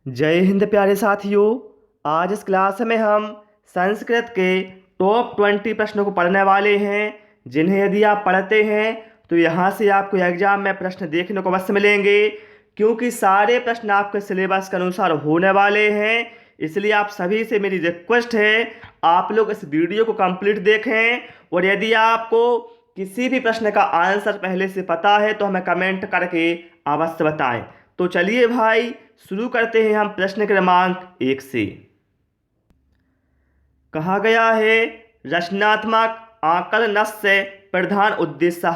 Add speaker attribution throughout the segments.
Speaker 1: जय हिंद प्यारे साथियों। आज इस क्लास में हम संस्कृत के टॉप 20 प्रश्नों को पढ़ने वाले हैं, जिन्हें यदि आप पढ़ते हैं तो यहाँ से आपको एग्जाम में प्रश्न देखने को अवश्य मिलेंगे, क्योंकि सारे प्रश्न आपके सिलेबस के अनुसार होने वाले हैं। इसलिए आप सभी से मेरी रिक्वेस्ट है, आप लोग इस वीडियो को कंप्लीट देखें, और यदि आपको किसी भी प्रश्न का आंसर पहले से पता है तो हमें कमेंट करके अवश्य बताएं। तो चलिए भाई, शुरू करते हैं हम प्रश्न क्रमांक 1 से। कहा गया है रचनात्मक आकलनस्य प्रधान उद्देश्य,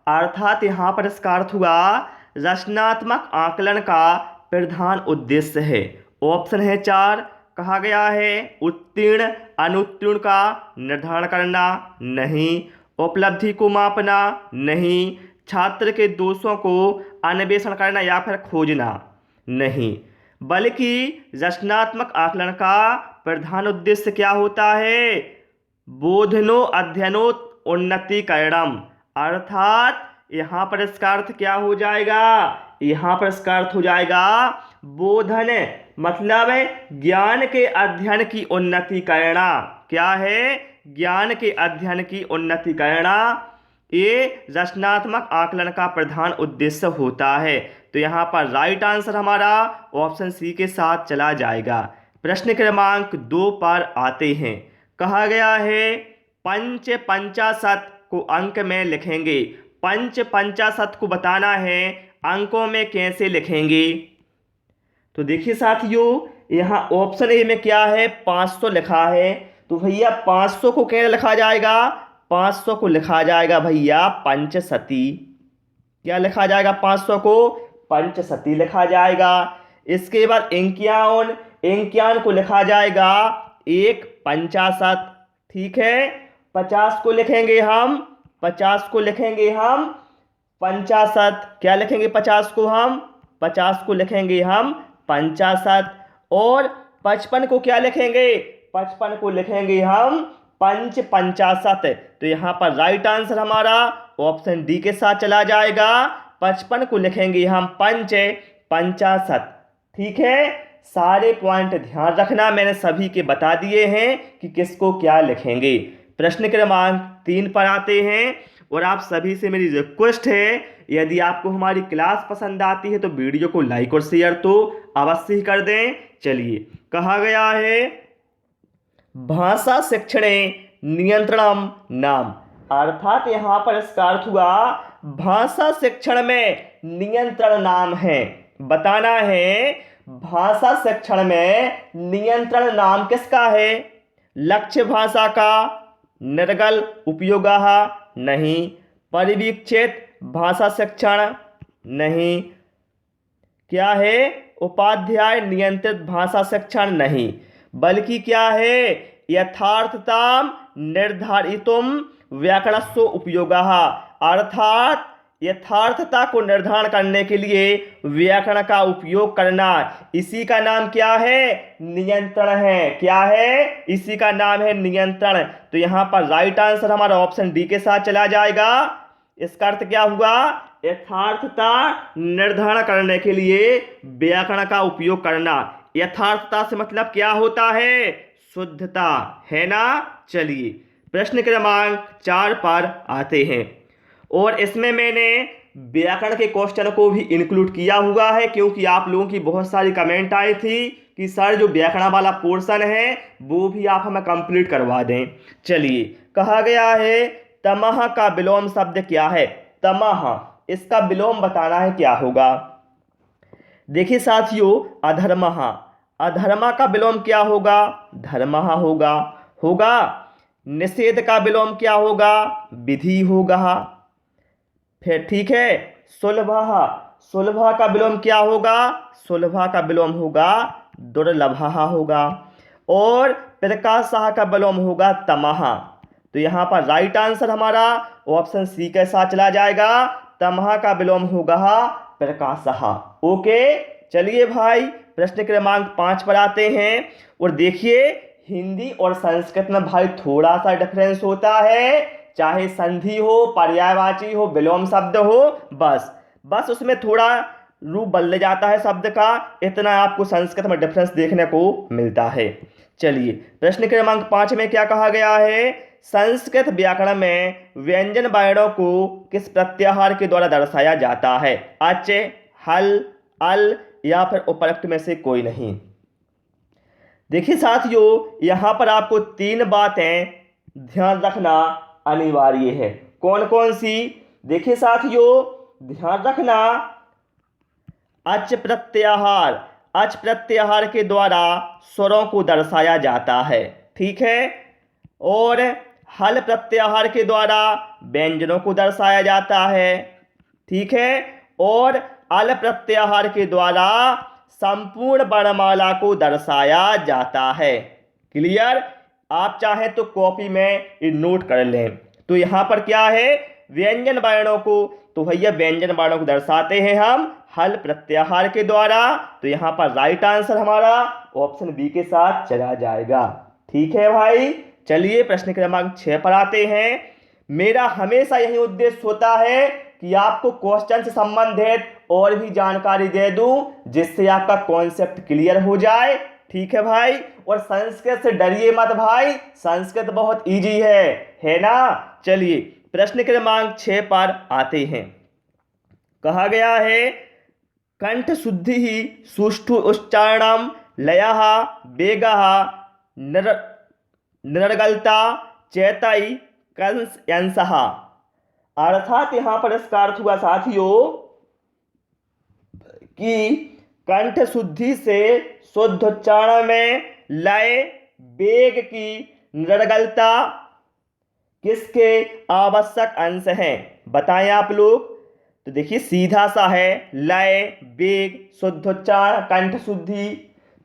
Speaker 1: अर्थात यहाँ पर इसका अर्थ हुआ रचनात्मक आकलन का प्रधान उद्देश्य है। ऑप्शन है 4। कहा गया है उत्तीर्ण अनुत्तीर्ण का निर्धारण करना, नहीं। उपलब्धि को मापना, नहीं। छात्र के दोषों को अन्वेषण करना या फिर खोजना, नहीं। बल्कि रचनात्मक आकलन का प्रधान उद्देश्य क्या होता है? बोधनो अध्ययनो उन्नतिकरणम, अर्थात यहाँ पर इसका अर्थ क्या हो जाएगा? यहाँ पर इसका अर्थ हो जाएगा बोधन, मतलब ज्ञान के अध्ययन की उन्नति करना। क्या है? ज्ञान के अध्ययन की उन्नति करना, ये रचनात्मक आकलन का प्रधान उद्देश्य होता है। तो यहाँ पर राइट आंसर हमारा ऑप्शन सी के साथ चला जाएगा। प्रश्न क्रमांक 2 पर आते हैं। कहा गया है पंच पंचाशत को अंक में लिखेंगे। पंच पंचाशत को बताना है, अंकों में कैसे लिखेंगे? तो देखिए साथियों, यहाँ ऑप्शन ए में क्या है? 500 लिखा है। तो भैया 500 को कैसे लिखा जाएगा? 500 को लिखा जाएगा भैया पंचशती। क्या लिखा जाएगा? 500 को पंचशती लिखा जाएगा। इसके बाद इक्यावन, इक्यावन को लिखा जाएगा एक पंचाशत, ठीक है। 50 को लिखेंगे हम, 50 को लिखेंगे हम पंचाशत। क्या लिखेंगे? 50 को हम, 50 को लिखेंगे हम पंचाशत। और 55 को क्या लिखेंगे? 55 को लिखेंगे हम पंच पंचाशत। तो यहाँ पर राइट आंसर हमारा ऑप्शन डी के साथ चला जाएगा। 55 को लिखेंगे हम पंच पंचाशत, ठीक है। सारे पॉइंट ध्यान रखना, मैंने सभी के बता दिए हैं कि किसको क्या लिखेंगे। प्रश्न क्रमांक 3 पर आते हैं, और आप सभी से मेरी रिक्वेस्ट है, यदि आपको हमारी क्लास पसंद आती है तो वीडियो को लाइक और शेयर तो अवश्य ही कर दें। चलिए, कहा गया है भाषा शिक्षणे नियंत्रणम नाम, अर्थात यहाँ पर इसका अर्थ हुआ भाषा शिक्षण में नियंत्रण नाम है। बताना है भाषा शिक्षण में नियंत्रण नाम किसका है? लक्ष्य भाषा का, निर्गल उपयोगः, नहीं। परिवीक्षित भाषा शिक्षण, नहीं। क्या है? उपाध्याय नियंत्रित भाषा शिक्षण, नहीं। बल्कि क्या है? यथार्थताम निर्धारितुम व्याकरणस्य उपयोगः, अर्थात यथार्थता को निर्धारण करने के लिए व्याकरण का उपयोग करना, इसी का नाम क्या है? नियंत्रण है। क्या है? इसी का नाम है नियंत्रण। तो यहाँ पर राइट आंसर हमारा ऑप्शन डी के साथ चला जाएगा। इसका अर्थ क्या हुआ? यथार्थता निर्धारण करने के लिए व्याकरण का उपयोग करना। यथार्थता से मतलब क्या होता है? शुद्धता, है ना। चलिए, प्रश्न क्रमांक 4 पर आते हैं, और इसमें मैंने व्याकरण के क्वेश्चन को भी इंक्लूड किया हुआ है, क्योंकि आप लोगों की बहुत सारी कमेंट आई थी कि सर जो व्याकरण वाला पोर्शन है वो भी आप हमें कंप्लीट करवा दें। चलिए, कहा गया है तमह का विलोम शब्द क्या है? तमह, इसका विलोम बताना है, क्या होगा? देखिए साथियों, अधर्मः, अधर्मा का विलोम क्या होगा? धर्मः होगा। होगा। निषेध का विलोम क्या होगा? विधि होगा। फिर ठीक है, सुलभः, सुलभः का विलोम क्या होगा? सुलभः का विलोम होगा दुर्लभः होगा। और प्रकाशः का विलोम होगा तमः। तो यहाँ पर राइट आंसर हमारा ऑप्शन सी के साथ चला जाएगा। तमः का विलोम होगा प्रकाशः। ओके, चलिए भाई, प्रश्न क्रमांक 5 पर आते हैं, और देखिए हिंदी और संस्कृत में भाई थोड़ा सा डिफरेंस होता है, चाहे संधि हो, पर्यायवाची हो, विलोम शब्द हो, बस उसमें थोड़ा रूप बदल जाता है शब्द का, इतना आपको संस्कृत में डिफरेंस देखने को मिलता है। चलिए प्रश्न क्रमांक 5 में क्या कहा गया है, संस्कृत व्याकरण में व्यंजन वर्णों को किस प्रत्याहार के द्वारा दर्शाया जाता है, अच, हल, अल या फिर उपरोक्त में से कोई नहीं। देखिए साथियों, यहाँ पर आपको 3 बातें ध्यान रखना अनिवार्य है। कौन कौन सी? देखिए साथियों, ध्यान रखना, अच प्रत्याहार, अच प्रत्याहार के द्वारा स्वरों को दर्शाया जाता है, ठीक है। और हल प्रत्याहार के द्वारा व्यंजनों को दर्शाया जाता है, ठीक है। और अल प्रत्याहार के द्वारा संपूर्ण वर्णमाला को दर्शाया जाता है। क्लियर? आप चाहें तो कॉपी में ये नोट कर लें। तो यहाँ पर क्या है, व्यंजन वर्णों को, तो भैया व्यंजन वर्णों को दर्शाते हैं हम हल प्रत्याहार के द्वारा। तो यहाँ पर राइट आंसर हमारा ऑप्शन बी के साथ चला जाएगा, ठीक है भाई। चलिए प्रश्न क्रमांक 6 पर आते हैं। मेरा हमेशा यही उद्देश्य होता है कि आपको क्वेश्चन से संबंधित और भी जानकारी दे दूं, जिससे आपका कॉन्सेप्ट क्लियर हो जाए, ठीक है भाई। और संस्कृत से डरिए मत भाई, संस्कृत बहुत इजी है ना। चलिए प्रश्न क्रमांक 6 पर आते हैं। कहा गया है, कंठ शुद्धि ही सुष्ठु उच्चारणम लयः वेगः निरर्गलता चेतई कंस यंसः। अर्थात यहां पर इसका अर्थ हुआ साथियों कि कंठ शुद्धि से शुद्ध उच्चारण में लय वेग की निरर्गलता किसके आवश्यक अंश हैं, बताएं आप लोग। तो देखिए सीधा सा है, लय वेग शुद्धोच्चारण कंठ शुद्धि।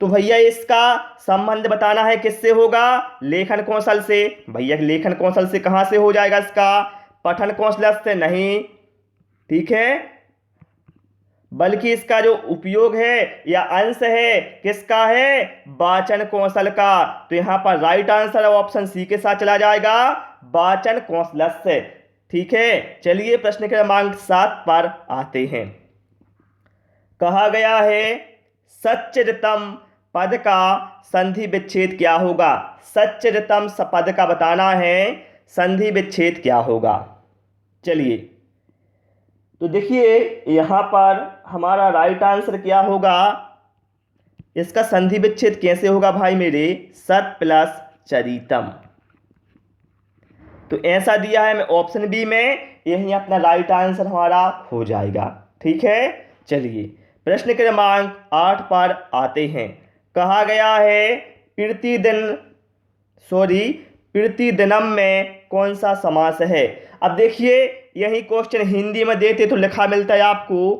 Speaker 1: तो भैया इसका संबंध बताना है किससे होगा, लेखन कौशल से। भैया लेखन कौशल से कहां से हो जाएगा इसका, पठन कौशल से नहीं, ठीक है। बल्कि इसका जो उपयोग है या अंश है किसका है, वाचन कौशल का। तो यहां पर राइट आंसर ऑप्शन सी के साथ चला जाएगा, वाचन कौशल से, ठीक है। चलिए प्रश्न क्रमांक 7 पर आते हैं। कहा गया है, सच्चरितम पद का संधि विच्छेद क्या होगा। सच्चरितम पद का बताना है संधि विच्छेद क्या होगा। चलिए तो देखिए यहां पर हमारा राइट आंसर क्या होगा, इसका संधि विच्छेद कैसे होगा भाई मेरे, सत प्लस चरितम। तो ऐसा दिया है मैं ऑप्शन बी में, यही अपना राइट आंसर हमारा हो जाएगा, ठीक है। चलिए प्रश्न क्रमांक 8 पर आते हैं। कहा गया है, प्रतिदिनम में कौन सा समास है। अब देखिए यही क्वेश्चन हिंदी में देते तो लिखा मिलता है आपको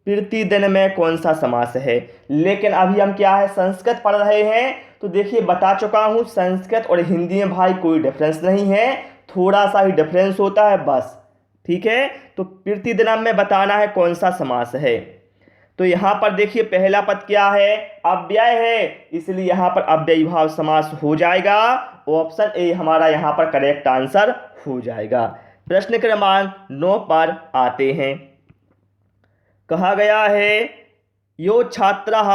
Speaker 1: प्रतिदिन में कौन सा समास है, लेकिन अभी हम क्या है संस्कृत पढ़ रहे हैं। तो देखिए बता चुका हूं संस्कृत और हिंदी में भाई कोई डिफरेंस नहीं है, थोड़ा सा ही डिफरेंस होता है बस, ठीक है। तो प्रतिदिनम में बताना है कौन सा समास है। तो यहाँ पर देखिए पहला पद क्या है, अव्यय है, इसलिए यहाँ पर अव्ययी भाव समास हो जाएगा। ऑप्शन ए हमारा यहाँ पर करेक्ट आंसर हो जाएगा। प्रश्न क्रमांक 9 पर आते हैं। कहा गया है, यो छात्रः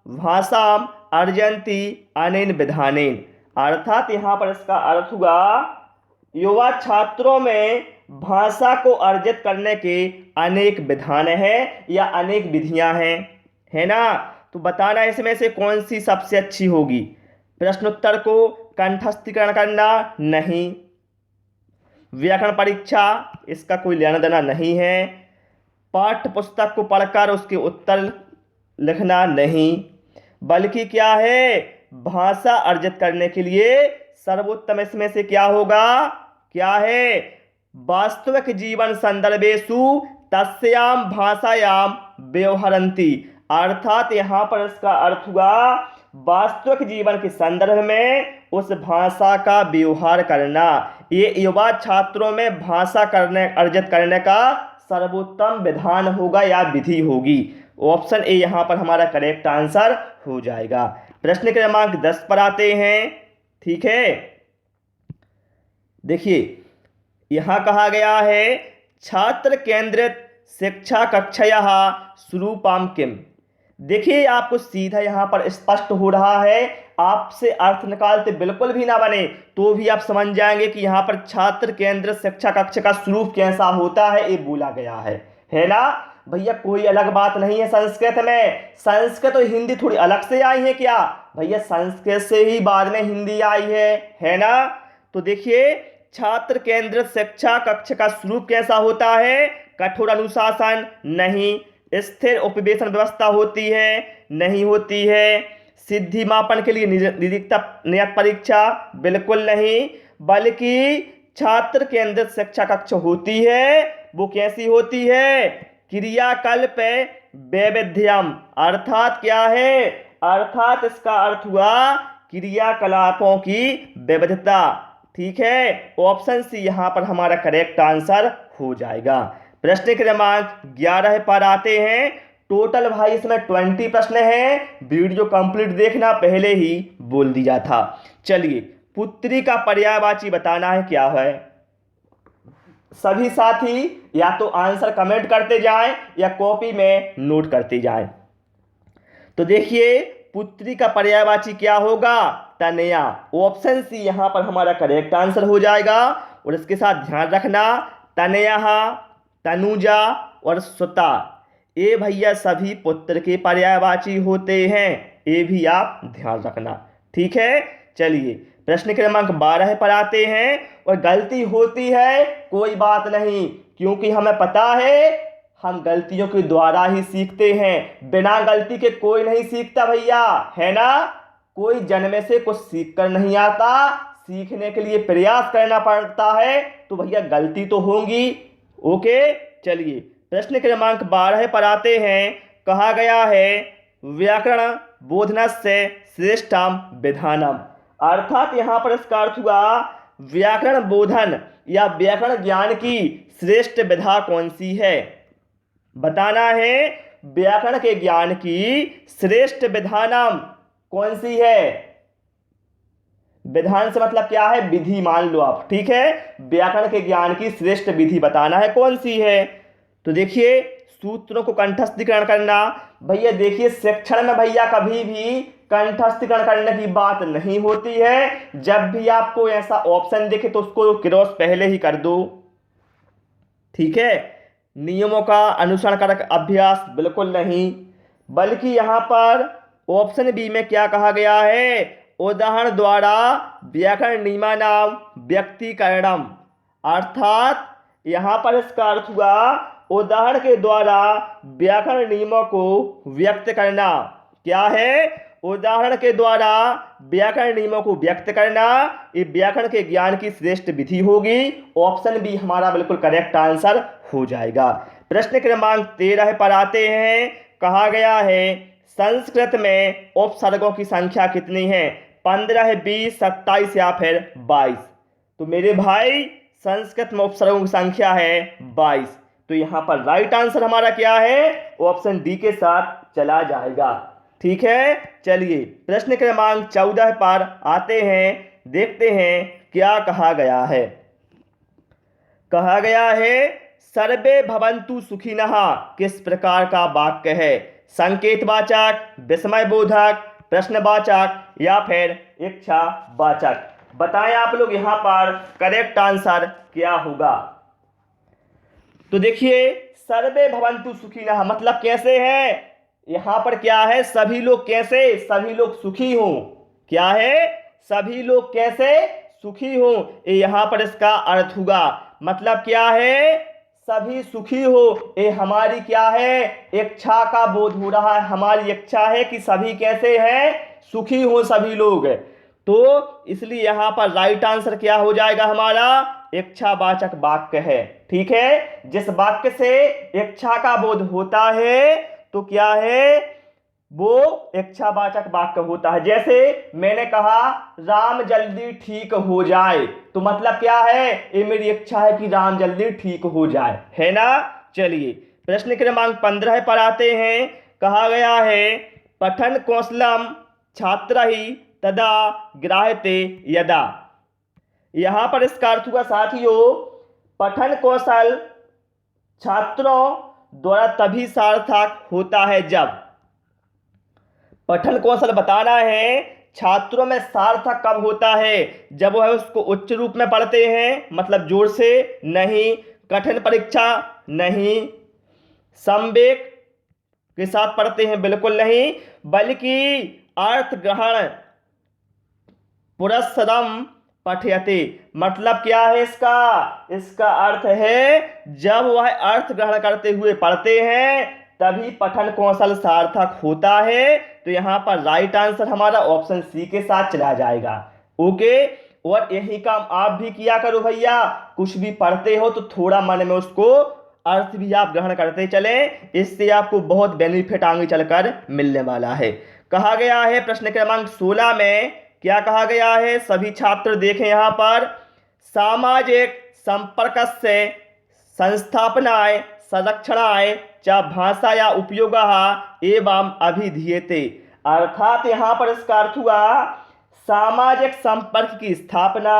Speaker 1: भाषाम अर्जन्ति अनेन विधानेन। अर्थात यहाँ पर इसका अर्थ हुआ युवा छात्रों में भाषा को अर्जित करने के अनेक विधान हैं या अनेक विधियां हैं, है ना। तो बताना इसमें से कौन सी सबसे अच्छी होगी। प्रश्नोत्तर को कंठस्थीकरण करना नहीं, व्याकरण परीक्षा इसका कोई लेना देना नहीं है, पाठ्य पुस्तक को पढ़कर उसके उत्तर लिखना नहीं, बल्कि क्या है भाषा अर्जित करने के लिए सर्वोत्तम इसमें से क्या होगा, क्या है वास्तविक जीवन संदर्भेषु तस्याम भाषायाम व्यवहरन्ति। अर्थात यहाँ पर इसका अर्थ हुआ वास्तविक जीवन के संदर्भ में उस भाषा का व्यवहार करना। ये युवा छात्रों में भाषा अर्जित करने का सर्वोत्तम विधान होगा या विधि होगी। ऑप्शन ए यहाँ पर हमारा करेक्ट आंसर हो जाएगा। प्रश्न क्रमांक 10 पर आते हैं, ठीक है। देखिए यहां कहा गया है, छात्र केंद्रित शिक्षा कक्षयः स्वरूपम किम। देखिए आपको सीधा यहाँ पर स्पष्ट हो रहा है, आपसे अर्थ निकालते बिल्कुल भी ना बने तो भी आप समझ जाएंगे कि यहाँ पर छात्र केंद्र शिक्षा कक्ष का स्वरूप कैसा होता है ये बोला गया है ना भैया। कोई अलग बात नहीं है संस्कृत में। संस्कृत और हिंदी थोड़ी अलग से आई है क्या भैया, संस्कृत से ही बाद में हिंदी आई है ना। तो देखिए छात्र केंद्र शिक्षा कक्ष का स्वरूप कैसा होता है, कठोर अनुशासन नहीं, स्थिर उपवेशन व्यवस्था होती है नहीं होती है, सिद्धि मापन के लिए नियत परीक्षा बिल्कुल नहीं, बल्कि छात्र केंद्रित शिक्षा कक्ष होती है वो कैसी होती है, क्रियाकल्प वैविध्यम। अर्थात क्या है, अर्थात इसका अर्थ हुआ क्रियाकलापों की विविधता। ठीक है, ऑप्शन सी यहाँ पर हमारा करेक्ट आंसर हो जाएगा। प्रश्न क्रमांक 11 पर आते हैं। टोटल भाई इसमें 20 प्रश्न हैं, वीडियो कंप्लीट देखना, पहले ही बोल दिया था। चलिए पुत्री का पर्यायवाची बताना है क्या है। सभी साथी या तो आंसर कमेंट करते जाएं या कॉपी में नोट करते जाएं। तो देखिए पुत्री का पर्यायवाची क्या होगा, तनया। ऑप्शन सी यहाँ पर हमारा करेक्ट आंसर हो जाएगा। और इसके साथ ध्यान रखना तनया, तनुजा और सुता, ये भैया सभी पुत्र के पर्यायवाची होते हैं, ये भी आप ध्यान रखना। ठीक है, चलिए प्रश्न क्रमांक 12 पर आते हैं। और गलती होती है कोई बात नहीं, क्योंकि हमें पता है हम गलतियों के द्वारा ही सीखते हैं, बिना गलती के कोई नहीं सीखता भैया, है ना। कोई जन्म से कुछ सीख कर नहीं आता, सीखने के लिए प्रयास करना पड़ता है, तो भैया गलती तो होंगी। ओके, चलिए प्रश्न क्रमांक 12 पर आते हैं। कहा गया है व्याकरण बोधनस्य श्रेष्ठम विधानम। अर्थात यहाँ पर इसका अर्थ हुआ व्याकरण बोधन या व्याकरण ज्ञान की श्रेष्ठ विधा कौन सी है, बताना है। व्याकरण के ज्ञान की श्रेष्ठ विधानम कौन सी है। विधान से मतलब क्या है, विधि मान लो आप। ठीक है, व्याकरण के ज्ञान की श्रेष्ठ विधि बताना है कौन सी है। तो देखिए सूत्रों को कंठस्थीकरण करना। भैया देखिए शिक्षण में भैया कभी भी कंठस्थीकरण करने की बात नहीं होती है। जब भी आपको ऐसा ऑप्शन दिखे तो उसको क्रॉस पहले ही कर दो। ठीक है, नियमों का अनुसरण कर अभ्यास बिल्कुल नहीं, बल्कि यहाँ पर ऑप्शन बी में क्या कहा गया है, उदाहरण द्वारा व्याकरण नियमानाम व्यक्तिकरणम। अर्थात यहाँ पर इसका अर्थ हुआ उदाहरण के द्वारा व्याकरण नियमों को व्यक्त करना। क्या है, उदाहरण के द्वारा व्याकरण नियमों को व्यक्त करना, ये व्याकरण के ज्ञान की श्रेष्ठ विधि होगी। ऑप्शन बी हमारा बिल्कुल करेक्ट आंसर हो जाएगा। प्रश्न क्रमांक 13 पर आते हैं। कहा गया है संस्कृत में उपसर्गों की संख्या कितनी है, 15, 20, 27 या फिर 22। तो मेरे भाई संस्कृत में उपसर्गों की संख्या है 22। तो यहाँ पर राइट आंसर हमारा क्या है, ऑप्शन डी के साथ चला जाएगा। ठीक है, चलिए प्रश्न क्रमांक 14 पर आते हैं। देखते हैं क्या कहा गया है। कहा गया है सर्वे भवन्तु सुखिनः किस प्रकार का वाक्य है, संकेतवाचक, विस्मयबोधक, प्रश्नवाचक या फिर इच्छावाचक। बताएं आप लोग यहाँ पर करेक्ट आंसर क्या होगा। तो देखिए सर्वे भवन्तु सुखिनः मतलब कैसे है, यहाँ पर क्या है, सभी लोग कैसे, सभी लोग सुखी हों। क्या है, सभी लोग कैसे सुखी हों, ये यहाँ पर इसका अर्थ हुआ। मतलब क्या है, सभी सुखी हो, ये हमारी क्या है, इच्छा का बोध हो रहा है। हमारी इच्छा है कि सभी कैसे हैं, सुखी हो सभी लोग। तो इसलिए यहाँ पर राइट आंसर क्या हो जाएगा हमारा, इच्छावाचक वाक्य है। ठीक है, जिस वाक्य से इच्छा का बोध होता है तो क्या है, वो इच्छावाचक वाक्य होता है। जैसे मैंने कहा राम जल्दी ठीक हो जाए, तो मतलब क्या है, ये मेरी इच्छा है कि राम जल्दी ठीक हो जाए, है ना। चलिए प्रश्न क्रमांक 15 पर आते हैं। कहा गया है पठन कौशलम छात्र ही तदा ग्राह्यते यदा। यहाँ पर इसका अर्थ हुआ साथियों, पठन कौशल छात्रों द्वारा तभी सार्थक होता है जब पठन कौशल बताना है छात्रों में सार्थक कब होता है, जब वह उसको उच्च रूप में पढ़ते हैं, मतलब जोर से नहीं, कठिन परीक्षा नहीं, संवेग के साथ पढ़ते हैं बिल्कुल नहीं, बल्कि अर्थ ग्रहण पुरस्सरम पठयते। मतलब क्या है इसका अर्थ है जब वह अर्थ ग्रहण करते हुए पढ़ते हैं तभी पठन कौशल सार्थक होता है। तो यहाँ पर राइट आंसर हमारा ऑप्शन सी के साथ चला जाएगा। ओके, और यही काम आप भी किया करो भैया, कुछ भी पढ़ते हो तो थोड़ा मन में उसको अर्थ भी आप ग्रहण करते चलें, इससे आपको बहुत बेनिफिट आगे चलकर मिलने वाला है। कहा गया है प्रश्न क्रमांक 16 में, क्या कहा गया है, सभी छात्र देखें यहाँ पर, सामाजिक संपर्क से संस्थापनाएं संरक्षणाएं च भाषा या उपयोग एवं अभिधीयते। अर्थात यहाँ पर इसका अर्थ हुआ सामाजिक संपर्क की स्थापना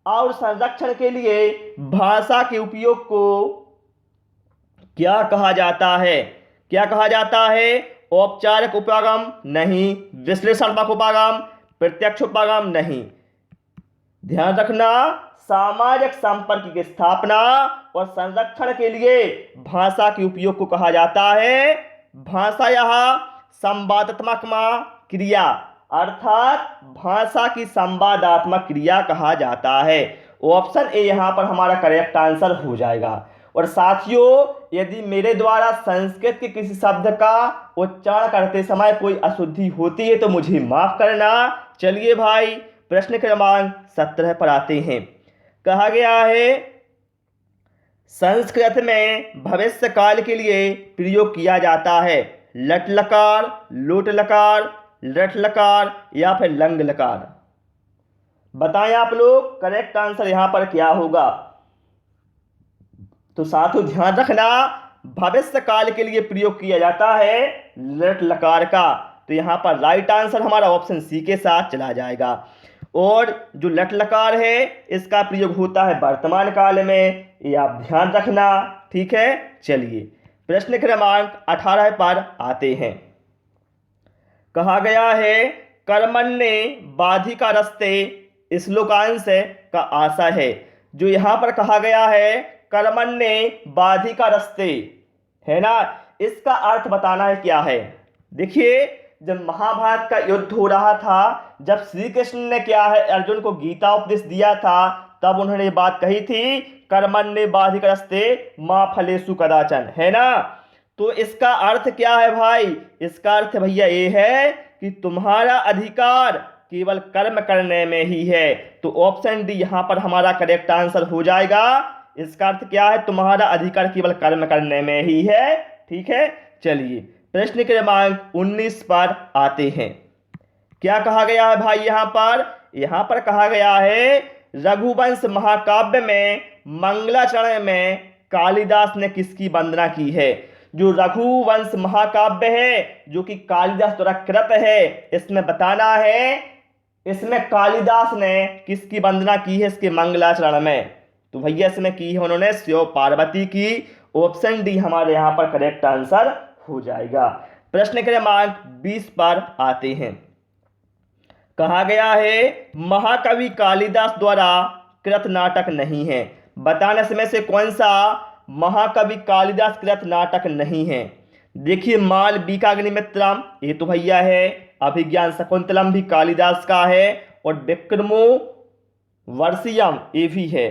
Speaker 1: और संरक्षण के लिए भाषा के उपयोग को क्या कहा जाता है, क्या कहा जाता है, औपचारिक उपागम नहीं, विश्लेषणात्मक उपागम, प्रत्यक्ष उपागम नहीं। ध्यान रखना, सामाजिक संपर्क की स्थापना और संरक्षण के लिए भाषा के उपयोग को कहा जाता है भाषा यह संवादात्मक क्रिया, अर्थात भाषा की संवादात्मक क्रिया कहा जाता है। ऑप्शन ए यहाँ पर हमारा करेक्ट आंसर हो जाएगा। और साथियों, यदि मेरे द्वारा संस्कृत के किसी शब्द का उच्चारण करते समय कोई अशुद्धि होती है तो मुझे माफ करना। चलिए भाई, प्रश्न क्रमांक 17 पर आते हैं। कहा गया है संस्कृत में भविष्य काल के लिए प्रयोग किया जाता है लट लकार, लोट लकार, लट लकार या फिर लंग लकार। बताएं आप लोग करेक्ट आंसर यहां पर क्या होगा। तो साथियों ध्यान रखना, भविष्य काल के लिए प्रयोग किया जाता है लट लकार का। तो यहां पर राइट आंसर हमारा ऑप्शन सी के साथ चला जाएगा। और जो लट लकार है इसका प्रयोग होता है वर्तमान काल में, ये आप ध्यान रखना, ठीक है। चलिए प्रश्न क्रमांक 18 पर आते हैं। कहा गया है कर्मण्ये बाधिका रस्ते श्लोकांश का आशा है। जो यहाँ पर कहा गया है कर्मण्ये बाधिका रस्ते है ना, इसका अर्थ बताना है क्या है। देखिए, जब महाभारत का युद्ध हो रहा था, जब श्री कृष्ण ने क्या है अर्जुन को गीता उपदेश दिया था, तब उन्होंने बात कही थी कर्मण्ये बाधिका रस्ते मा फलेषु कदाचन, है ना। तो इसका अर्थ क्या है भाई, इसका अर्थ भैया ये है कि तुम्हारा अधिकार केवल कर्म करने में ही है। तो ऑप्शन डी यहाँ पर हमारा करेक्ट आंसर हो जाएगा। इसका अर्थ क्या है, तुम्हारा अधिकार केवल कर्म करने में ही है, ठीक है। चलिए प्रश्न क्रमांक 19 पर आते हैं। क्या कहा गया है भाई यहाँ पर कहा गया है रघुवंश महाकाव्य में मंगलाचरण में कालिदास ने किसकी वंदना की है। जो रघुवंश महाकाव्य है जो कि कालिदास द्वारा कृत है, इसमें बताना है इसमें कालिदास ने किसकी वंदना की है इसके मंगलाचरण में। तो भैया इसमें की है उन्होंने शिव पार्वती की। ऑप्शन डी हमारे यहाँ पर करेक्ट आंसर हो जाएगा। प्रश्न क्रमांक 20 पर आते हैं। कहा गया है महाकवि कालिदास द्वारा कृत नाटक नहीं है। बताना इसमें से कौन सा महाकवि कालिदास कृत नाटक नहीं है। देखिए, मालविकाग्निमित्रम ये तो भैया है, अभिज्ञान शकुंतलम भी कालिदास का है, और विक्रमो वर्षियम ये भी है।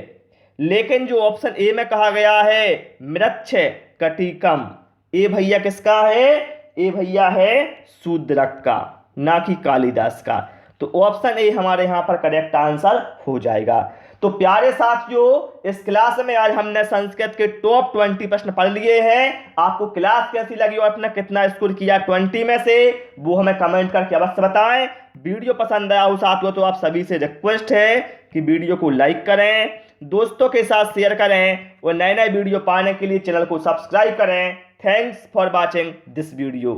Speaker 1: लेकिन जो ऑप्शन ए में कहा गया है मृच्छ कटिकम, ये भैया किसका है, ये भैया है शूद्रक का, ना कि कालिदास का। तो ऑप्शन ए हमारे यहाँ पर करेक्ट आंसर हो जाएगा। तो प्यारे साथियों, इस क्लास में आज हमने संस्कृत के टॉप 20 प्रश्न पढ़ लिए हैं। आपको क्लास कैसी लगी और आपने कितना स्कोर किया 20 में से, वो हमें कमेंट करके अवश्य बताएं। वीडियो पसंद आया हो साथियों तो आप सभी से रिक्वेस्ट है कि वीडियो को लाइक करें, दोस्तों के साथ शेयर करें और नए नए वीडियो पाने के लिए चैनल को सब्सक्राइब करें। Thanks for watching this video.